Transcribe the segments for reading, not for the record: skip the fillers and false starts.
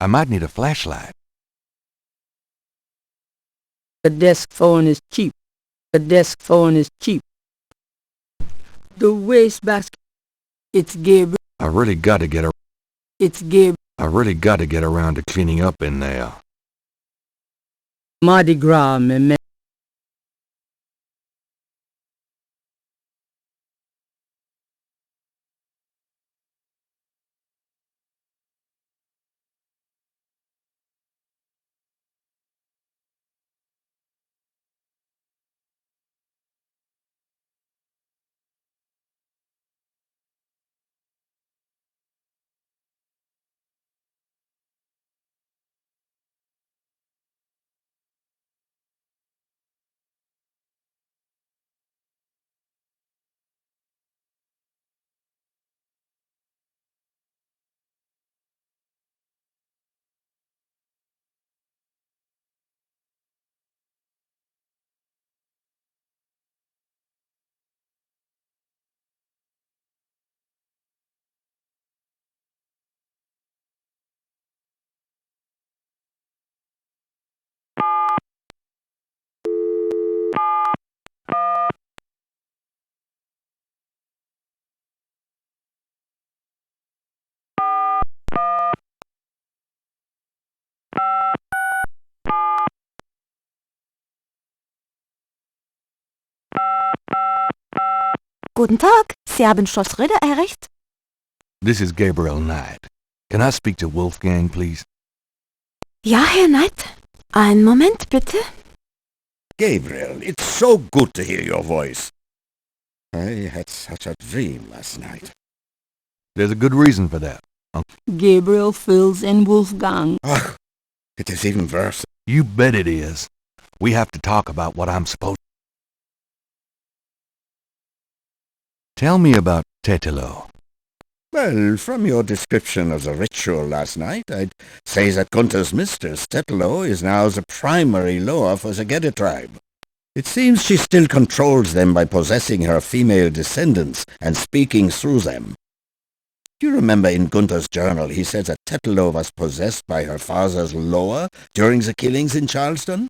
I might need a flashlight. The desk phone is cheap. The desk phone is cheap. The wastebasket. It's Gabriel. I really got to get It's Gabriel. around to cleaning up in there. Mardi Gras, me. Guten Tag, Sie haben Schloss Ritter erreicht? This is Gabriel Knight. Can I speak to Wolfgang, please? Ja, Herr Knight. Einen Moment, bitte. Gabriel, it's so good to hear your voice. I had such a dream last night. There's a good reason for that. Gabriel fills in Wolfgang. Ugh, it is even worse. You bet it is. We have to talk about what I'm supposed. Tell me about Tetelo. Well, from your description of the ritual last night, I'd say that Gunther's mistress, Tetelo, is now the primary loa for the Gedde tribe. It seems she still controls them by possessing her female descendants and speaking through them. Do you remember in Gunther's journal he said that Tetelo was possessed by her father's loa during the killings in Charleston?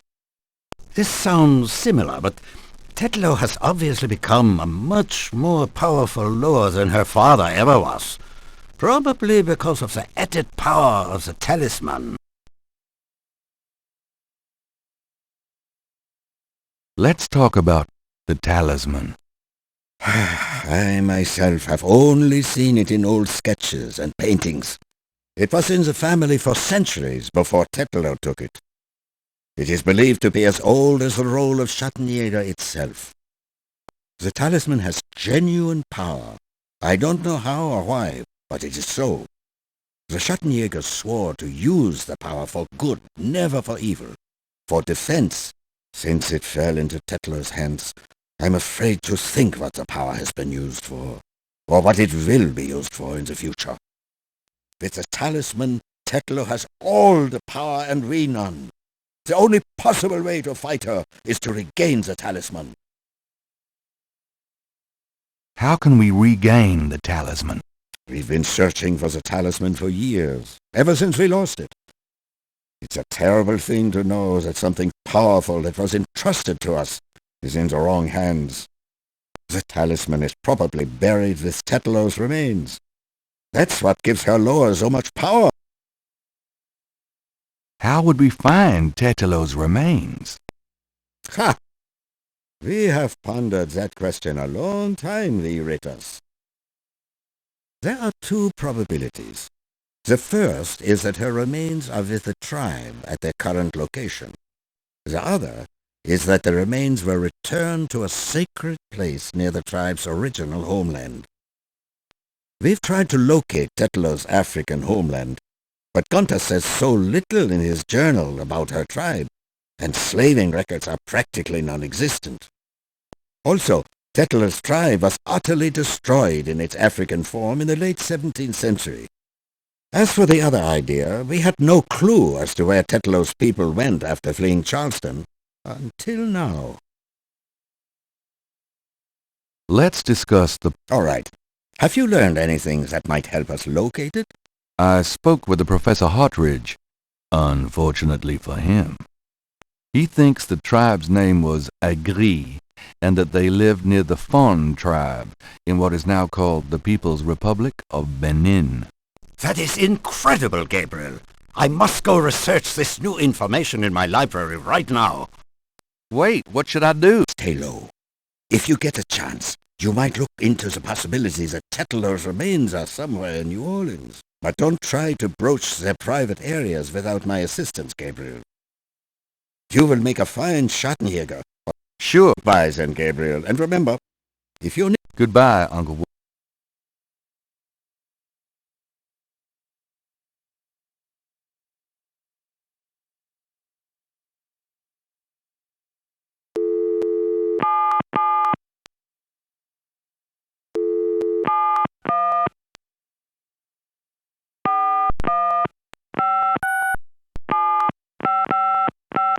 This sounds similar, but Tetelo has obviously become a much more powerful loa than her father ever was. Probably because of the added power of the talisman. Let's talk about the talisman. I myself have only seen it in old sketches and paintings. It was in the family for centuries before Tetelo took it. It is believed to be as old as the role of Schattenjäger itself. The talisman has genuine power. I don't know how or why, but it is so. The Schattenjägers swore to use the power for good, never for evil. For defense, since it fell into Tetelo's hands, I'm afraid to think what the power has been used for, or what it will be used for in the future. With the talisman, Tetelo has all the power and we none. The only possible way to fight her is to regain the talisman. How can we regain the talisman? We've been searching for the talisman for years, ever since we lost it. It's a terrible thing to know that something powerful that was entrusted to us is in the wrong hands. The talisman is probably buried with Tetelo's remains. That's what gives her loa so much power. How would we find Tetelo's remains? Ha! We have pondered that question a long time, the Ritters. There are two probabilities. The first is that her remains are with the tribe at their current location. The other is that the remains were returned to a sacred place near the tribe's original homeland. We've tried to locate Tetelo's African homeland, but Gunther says so little in his journal about her tribe, and slaving records are practically non-existent. Also, Tetelo's tribe was utterly destroyed in its African form in the late 17th century. As for the other idea, we had no clue as to where Tetelo's people went after fleeing Charleston, until now. Let's discuss the... All right. Have you learned anything that might help us locate it? I spoke with the Professor Hartridge. Unfortunately for him. He thinks the tribe's name was Agri, and that they lived near the Fon tribe in what is now called the People's Republic of Benin. That is incredible, Gabriel. I must go research this new information in my library right now. Wait, what should I do? Stay low. If you get a chance, you might look into the possibility that Tetlo's remains are somewhere in New Orleans. But don't try to broach their private areas without my assistance, Gabriel. You will make a fine Schattenjäger. Sure. Bye then, Gabriel. And remember, if you need... Goodbye, Uncle.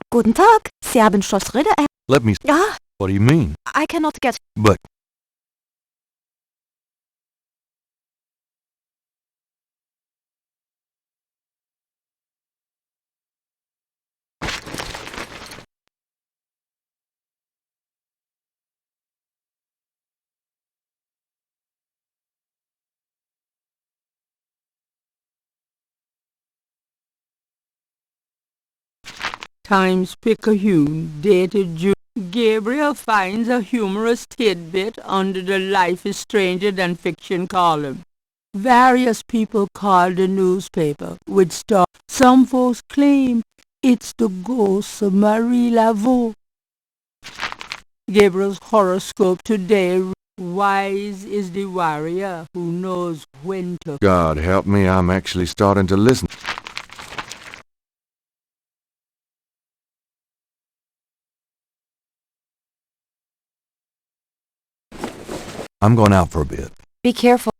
Guten Tag, Sie haben Schloss Ritter. Let me... Ja, What do you mean? I cannot get... But... Times-Picayune, dated June. Gabriel finds a humorous tidbit under the Life is Stranger Than Fiction column. Various people call the newspaper with stuff. Some folks claim it's the ghost of Marie Laveau. Gabriel's horoscope today. Wise is the warrior who knows when to... God help me, I'm actually starting to listen. I'm going out for a bit. Be careful.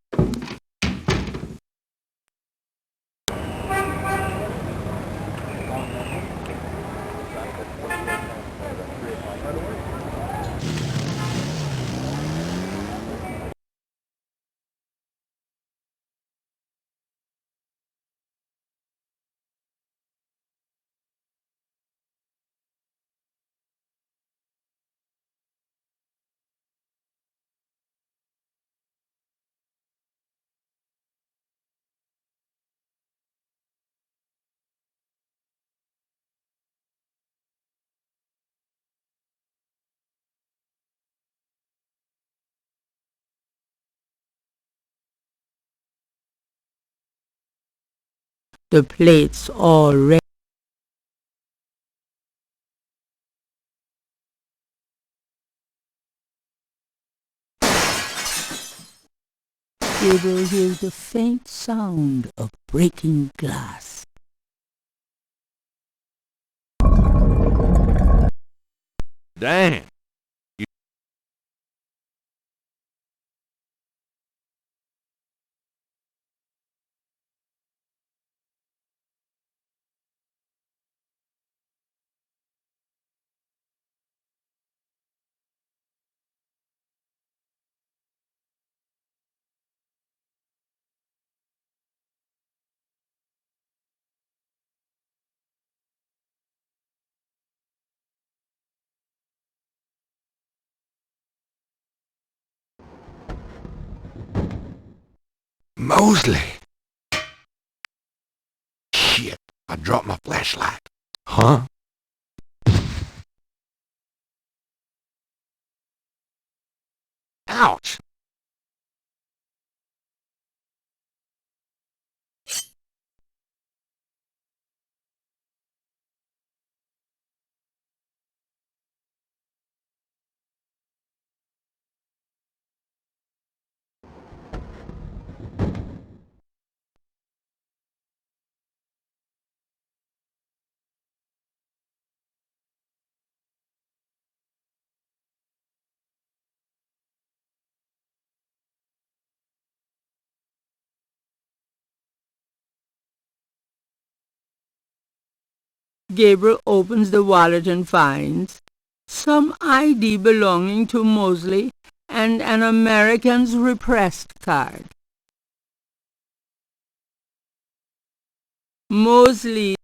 The plates all ready. Gabriel hears the faint sound of breaking glass. Damn. Mosley! Shit, I dropped my flashlight. Huh? Ouch! Gabriel opens the wallet and finds some ID belonging to Mosley and an American's repressed card. Mosley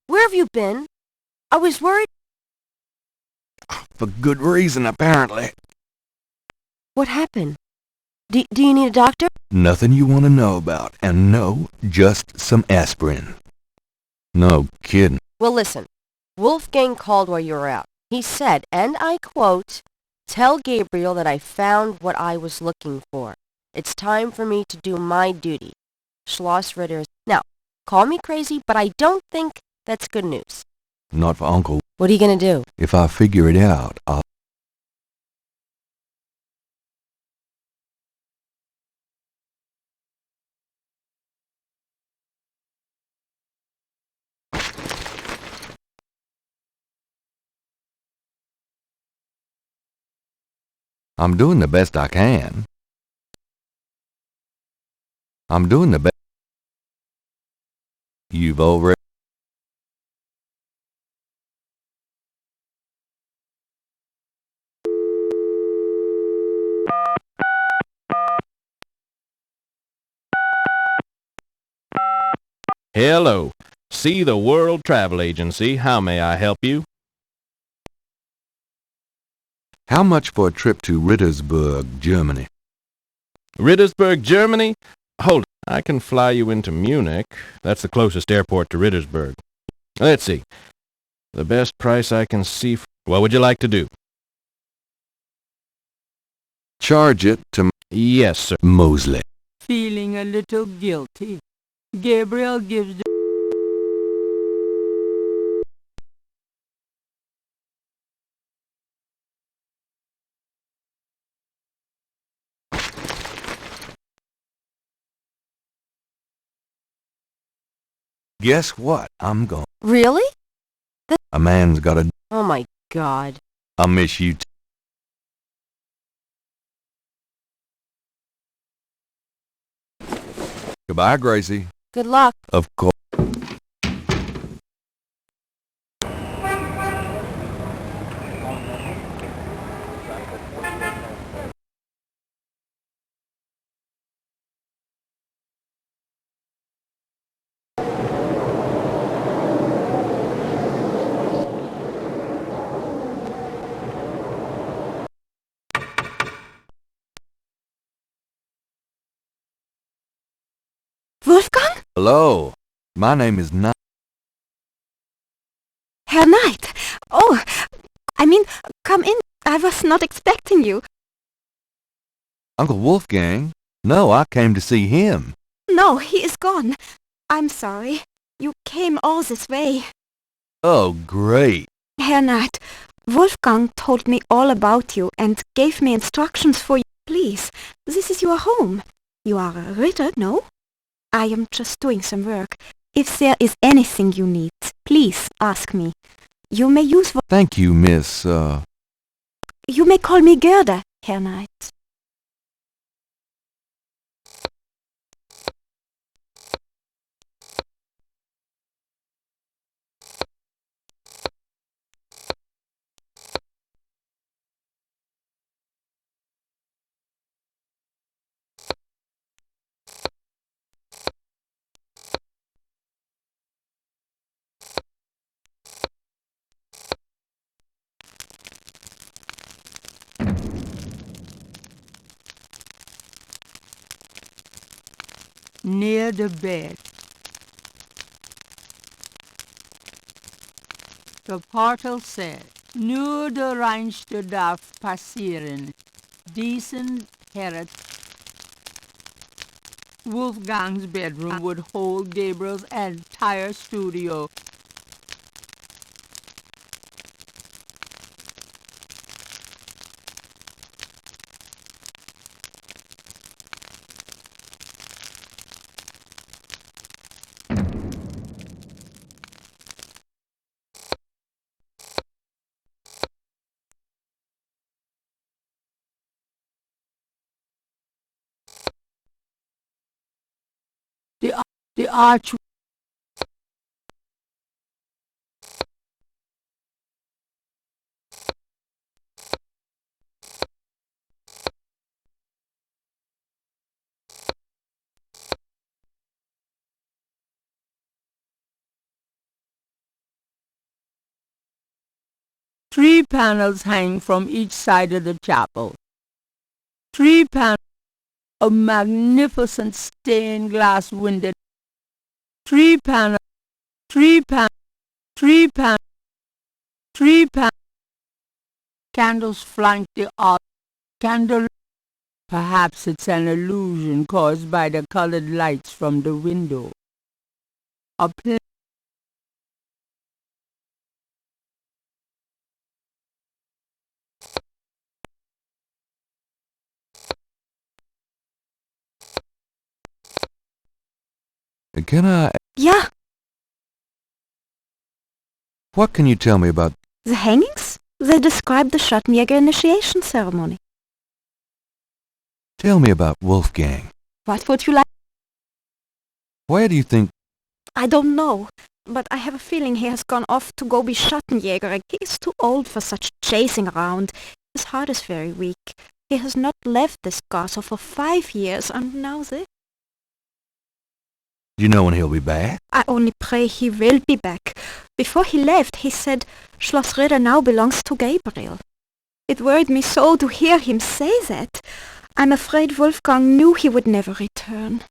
Where have you been? I was worried. For good reason, apparently. What happened? Do you need a doctor? Nothing you want to know about, and no, just some aspirin. No kidding. Well, listen. Wolfgang called while you were out. He said, and I quote, "Tell Gabriel that I found what I was looking for. It's time for me to do my duty." Schloss Ritter. Now, call me crazy, but I don't think that's good news. Not for Uncle. What are you going to do? If I figure it out, I'll... I'm doing the best I can. I'm doing the best. You've already... Hello. See the World Travel Agency. How may I help you? How much for a trip to Rittersburg, Germany? Rittersburg, Germany? Hold on. I can fly you into Munich. That's the closest airport to Rittersburg. Let's see. The best price I can see. What would you like to do? Charge it to Yes, sir. Mosley. Feeling a little guilty, Gabriel gives the Guess what? I'm gone. Really? A man's got a... Oh my God. I'll miss you too. Goodbye, Gracie. Good luck. Of course. Wolfgang? Hello. My name is Knight. Herr Knight. Oh, I mean, come in. I was not expecting you. Uncle Wolfgang? No, I came to see him. No, he is gone. I'm sorry. You came all this way. Oh, great. Herr Knight, Wolfgang told me all about you and gave me instructions for you. Please, this is your home. You are a Ritter, no? I am just doing some work. If there is anything you need, please ask me. You may use... Thank you, Miss, You may call me Gerda, Herr Knight. near the bed. Der Portal said, "Nur der Reinste darf passieren. Diesen Herren." Wolfgang's bedroom would hold Gabriel's entire studio. The arch 3 panels hang from each side of the chapel. 3 panels, a magnificent stained glass window. 3 panels, 3 panels, 3 panels, 3 panels. Candles flank the altar. Candle. Perhaps it's an illusion caused by the colored lights from the window. A Can I... Yeah, What can you tell me about... the hangings? They describe the Schattenjäger initiation ceremony. Tell me about Wolfgang. What would you like? Where do you think... I don't know, but I have a feeling he has gone off to go be Schattenjäger. He is too old for such chasing around. His heart is very weak. He has not left this castle for 5 years, and now this. Do you know when he'll be back? I only pray he will be back. Before he left, he said Schloss Ritter now belongs to Gabriel. It worried me so to hear him say that. I'm afraid Wolfgang knew he would never return.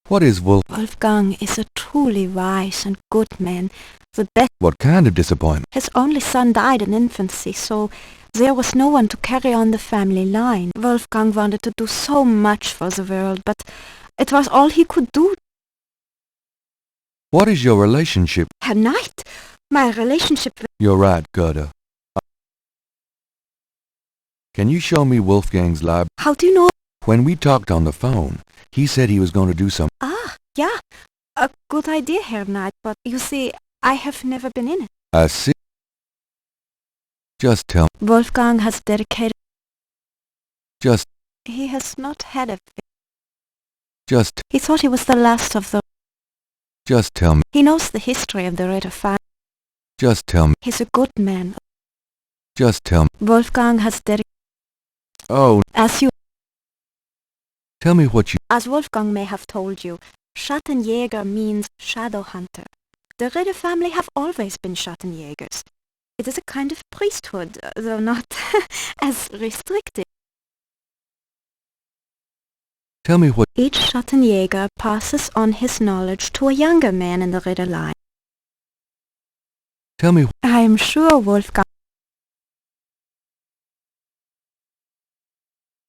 What is Wolfgang is a truly wise and good man. The best. What kind of disappointment? His only son died in infancy, so there was no one to carry on the family line. Wolfgang wanted to do so much for the world, but it was all he could do. What is your relationship? Herr Knight, my relationship with... You're right, Gerda. Can you show me Wolfgang's library? How do you know? When we talked on the phone, he said he was going to do some... Ah, yeah. A good idea, Herr Knight, but you see, I have never been in it. I see. Just tell me. Wolfgang has dedicated... Just... He has not had a... Just... He thought he was the last of the... Just tell me. He knows the history of the Ritter family. Just tell me. He's a good man. Just tell me. Wolfgang has dedicated... Oh, As you... tell me what you... As Wolfgang may have told you, Schattenjäger means shadow hunter. The Ritter family have always been Schattenjägers. It is a kind of priesthood, though not as restricted. Tell me what... Each Schattenjäger passes on his knowledge to a younger man in the Ritter line. Tell me... I am sure Wolfgang...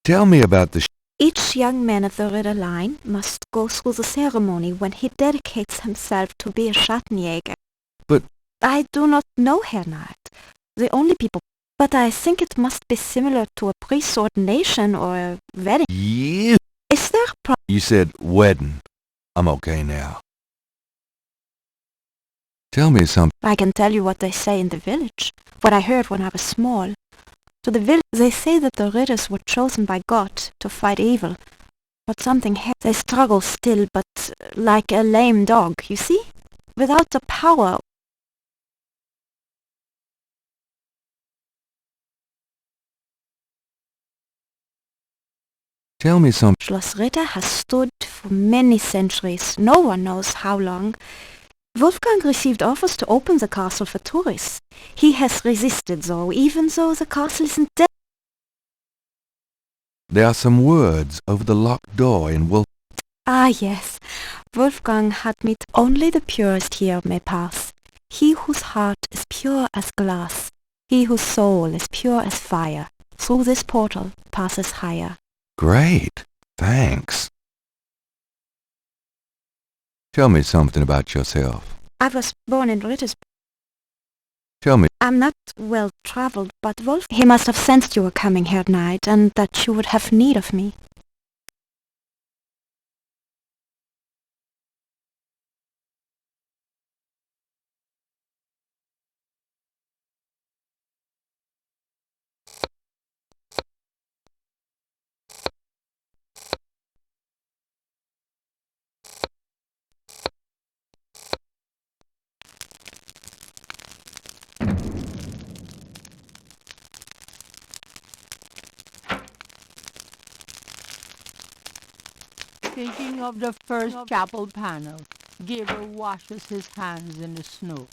Tell me about the... Each young man of the Ritter line must go through the ceremony when he dedicates himself to be a Schattenjäger. But... I do not know, Herr Knight. The only people... But I think it must be similar to a priest's ordination or a wedding. You... Is there a You said wedding. I'm okay now. Tell me something. I can tell you what they say in the village, what I heard when I was small. To the village, they say that the Ritters were chosen by God to fight evil. But something happened. They struggle still, but like a lame dog, you see? Without the power. Tell me something. Schloss Ritter has stood for many centuries, no one knows how long. Wolfgang received offers to open the castle for tourists. He has resisted though, even though the castle isn't dead. There are some words over the locked door in Wolf... Ah yes, Wolfgang had me only the purest here may pass. He whose heart is pure as glass, he whose soul is pure as fire, through this portal passes higher. Great. Thanks. Tell me something about yourself. I was born in Rittersburg. Tell me. I'm not well traveled, but Wolf... He must have sensed you were coming, Herr Knight, and that you would have need of me. Thinking of the first chapel panel, Gabriel washes his hands in the snow.